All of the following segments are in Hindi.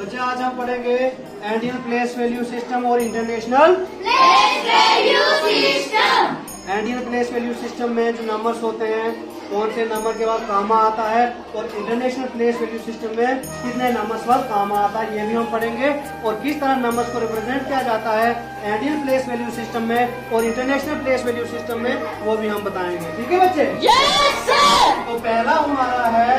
बच्चे आज हम पढ़ेंगे इंडियन प्लेस वैल्यू सिस्टम और international place value system. Indian place value system में जो नंबर्स होते हैं कौन से नंबर के बाद कामा आता है, और इंटरनेशनल प्लेस वैल्यू सिस्टम में कितने नंबर्स बाद कामा आता है, ये भी हम पढ़ेंगे। और किस तरह नंबर्स को रिप्रेजेंट किया जाता है इंडियन प्लेस वैल्यू सिस्टम में और इंटरनेशनल प्लेस वैल्यू सिस्टम में, वो भी हम बताएंगे। ठीक है बच्चे? Yes sir. तो पहला हमारा है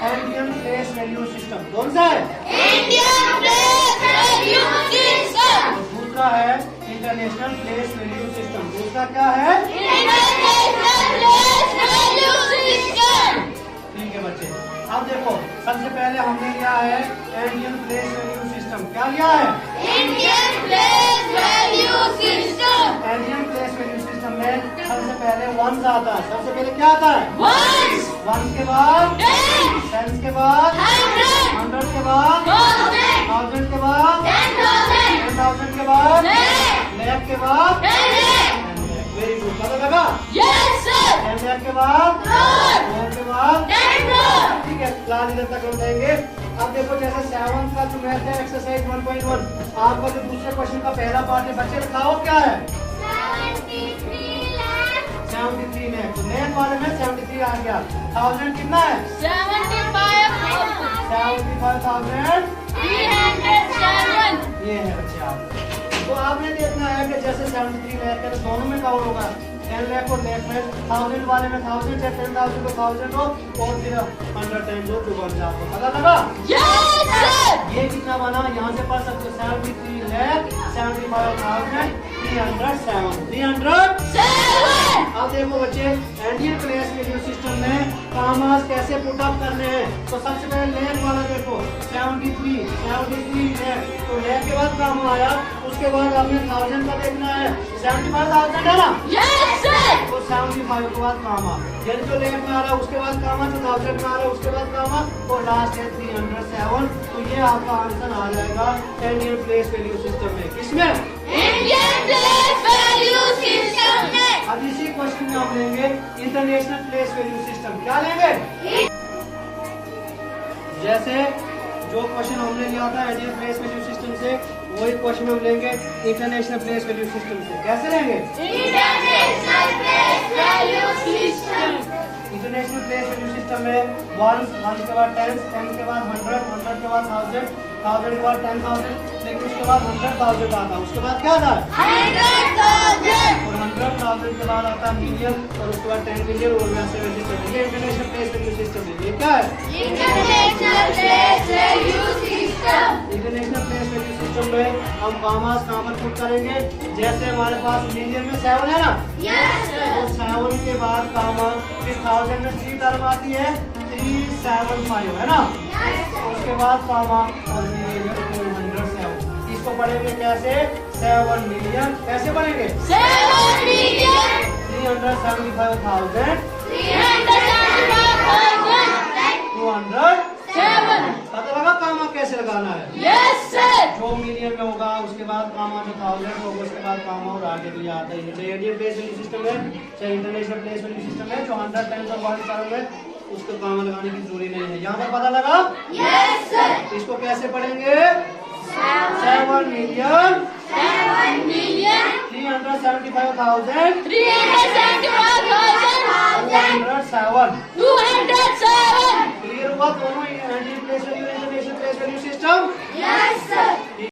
इंडियन प्लेस वैल्यू सिस्टम। कौन सा है? Indian place value system. और दूसरा है इंटरनेशनल प्लेस वैल्यू सिस्टम। दूसरा क्या है? International place value system. ठीक है बच्चे, अब देखो सबसे पहले हमने लिया है इंडियन प्लेस वैल्यू सिस्टम। क्या लिया है? Indian place value system. Indian place value system में सबसे पहले वंस आता है। सबसे पहले क्या आता है? वंस, वंस के बाद टेंस, टेंस के बाद हंड्रेड, हंड्रेड के बाद थाउजेंड, थाउजेंड के बाद 10,000, 10,000 के बाद लैख, लाख के बाद 10 लाख। Very good. पता लगा? Yes sir. 10 लाख के बाद करोड़, करोड़ के बाद 10 करोड़। ठीक है, क्लास इधर तक हम देंगे। अब देखो जैसे 7 का जो मैथ है एक्सरसाइज 1.1, आपका जो दूसरे क्वेश्चन का पहला पार्ट है बच्चे लिखाओ क्या है? 73 लाख, 73 लाख। तो मैथ वाले में 73 आ गया। 1000 कितना है? 75,000, 75,000 307। ये है बच्चे आप। तो आपने देखना है कि जैसे 73 लाख है तो दोनों में काउंट होगा, 10 लाख और लाख में। 1000 वाले में 1000 है, 10,000 को 1000 हो और फिर 100 टाइम्स हो तो 1 आपको पता लगा? Yes sir. ये कितना बना? यहाँ से पढ़ सकते हो 73 लाख 75,307 307। 7। अब देखो बच्चे इंडियन प्लेस वैल्यू सिस्टम में कामास कैसे पुट अप करने हैं। तो सबसे पहले लेख वाला देखो 73 लाख, तो लाख के बाद कामा आया, उसके बाद आपने 1000 का देखना है। 75,000 है ना, यस सर। तो 75 के बाद कामा, ये जो लेख में आ रहा है उसके बाद कामा, जो 1000 में आ रहा है उसके बाद कामा, और लास्ट है 307। तो ये आपका आंसर आ जाएगा इंडियन प्लेस वैल्यू सिस्टम में। किसमें? इंडियन प्लेस वैल्यू सिस्टम में। अब इसी क्वेश्चन में हम लेंगे इंटरनेशनल प्लेस वैल्यू सिस्टम। क्या लेंगे? जैसे जो क्वेश्चन हमने लिया था इंडियन प्लेस वैल्यू सिस्टम से, वही क्वेश्चन हम लेंगे इंटरनेशनल प्लेस वैल्यू सिस्टम से। कैसे लेंगे? International place value system. International place value system में वंस के बाद टेंस के बाद 100 के बाद 1000 के बाद 10,000, लेकिन उसके बाद 100,000 आता है। उसके बाद क्या आता है? 100,000। और 100,000 के बाद आता है मिलियन, और उसके बाद 10 मिलियन, और वैसे वैसे चलेंगे। इंटरनेशनल प्लेस वैल्यू सिस्टम है। ये क्या है? International place value system. International place value system में हम कामास कहाँ पर पुट करेंगे? जैसे हमारे पास मिलियन में 7 है ना, यस तो सर। 7 के बाद कामा, फिर 1000 में 3 टर्म आती है 375 है ना, उसके बाद कामा और मिलियन 407। इसको पढ़ेंगे कैसे? 7 मिलियन। कैसे पढ़ेंगे? 7 मिलियन 375,207। 375,207। पता लगा कामा कैसे लगाना है? Yes sir. जो मिलियन में होगा उसके बाद कामा, जो 1000 होगा उसके बाद कामा, और आगे भी आता है। इंडियन प्लेस वैल्यू सिस्टम है चाहे इंटरनेशनल प्लेस वैल्यू सिस्टम है, जो 100 टाइम्स और 1 है उसको कामा लगाने की जरूरी नहीं है। यहाँ पर पता लगा? Yes sir. इसको कैसे पढ़ेंगे? 7 मिलियन 7 मिलियन 375,207। 375,207। क्लियर हुआ? दोनों इंडियन प्लेस वैल्यू